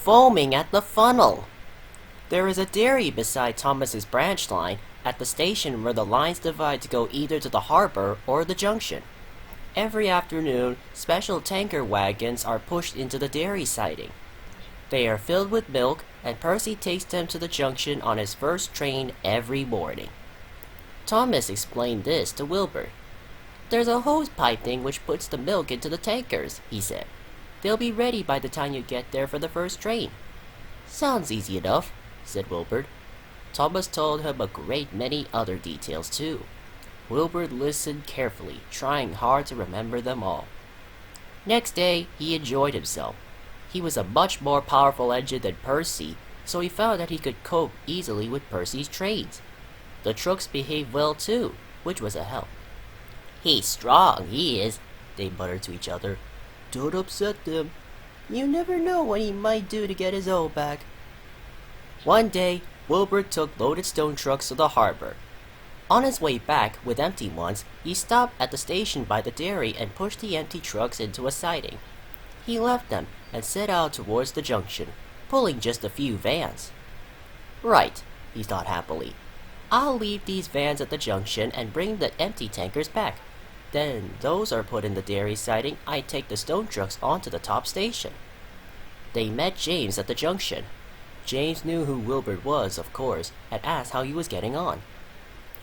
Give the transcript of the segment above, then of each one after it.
foaming at the funnel. There is a dairy beside Thomas's branch line at the station where the lines divide to go either to the harbor or the junction. Every afternoon, special tanker wagons are pushed into the dairy siding. They are filled with milk, and Percy takes them to the junction on his first train every morning. Thomas explained this to Wilbert. "There's a hose pipe thing which puts the milk into the tankers," he said. "They'll be ready by the time you get there for the first train." "Sounds easy enough," said Wilbert. Thomas told him a great many other details too. Wilbert listened carefully, trying hard to remember them all. Next day, he enjoyed himself. He was a much more powerful engine than Percy, so he found that he could cope easily with Percy's trains. The trucks behaved well too, which was a help. "He's strong, he is," they muttered to each other. "Don't upset them. You never know what he might do to get his own back." One day, Wilbert took loaded stone trucks to the harbor. On his way back, with empty ones, he stopped at the station by the dairy and pushed the empty trucks into a siding. He left them and set out towards the junction, pulling just a few vans. "Right," he thought happily. "I'll leave these vans at the junction and bring the empty tankers back. Then those are put in the dairy siding. I take the stone trucks onto the top station." They met James at the junction. James knew who Wilbert was, of course, and asked how he was getting on.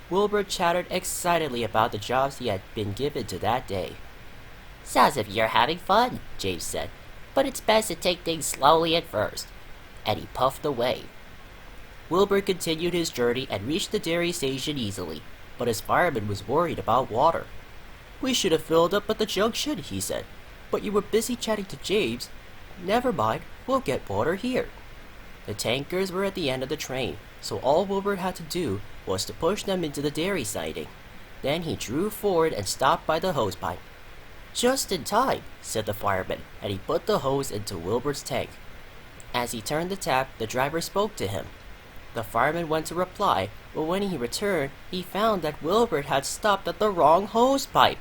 Wilbert chattered excitedly about the jobs he had been given to that day. "Sounds as if you're having fun," James said, "but it's best to take things slowly at first." And he puffed away. Wilbert continued his journey and reached the dairy station easily, but his fireman was worried about water. "We should have filled up at the junction," he said, "but you were busy chatting to James. Never mind, we'll get water here." The tankers were at the end of the train, so all Wilbert had to do was to push them into the dairy siding. Then he drew forward and stopped by the hose pipe. "Just in time," said the fireman, and he put the hose into Wilbert's tank. As he turned the tap, the driver spoke to him. The fireman went to reply, but when he returned, he found that Wilbert had stopped at the wrong hose pipe.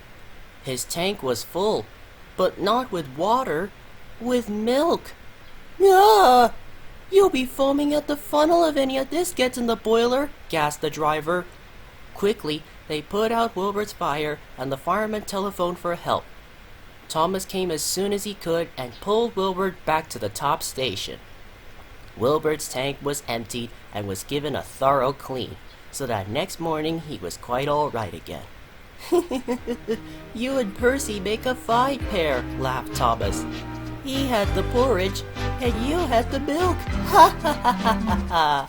His tank was full, but not with water, with milk. "Ah! You'll be foaming at the funnel if any of this gets in the boiler," gasped the driver. Quickly, they put out Wilbert's fire, and the fireman telephoned for help. Thomas came as soon as he could and pulled Wilbert back to the top station. Wilbert's tank was emptied and was given a thorough clean, so that next morning he was quite all right again. "You and Percy make a fine pair," laughed Thomas. "He had the porridge, and you had the milk. Ha ha ha ha ha ha."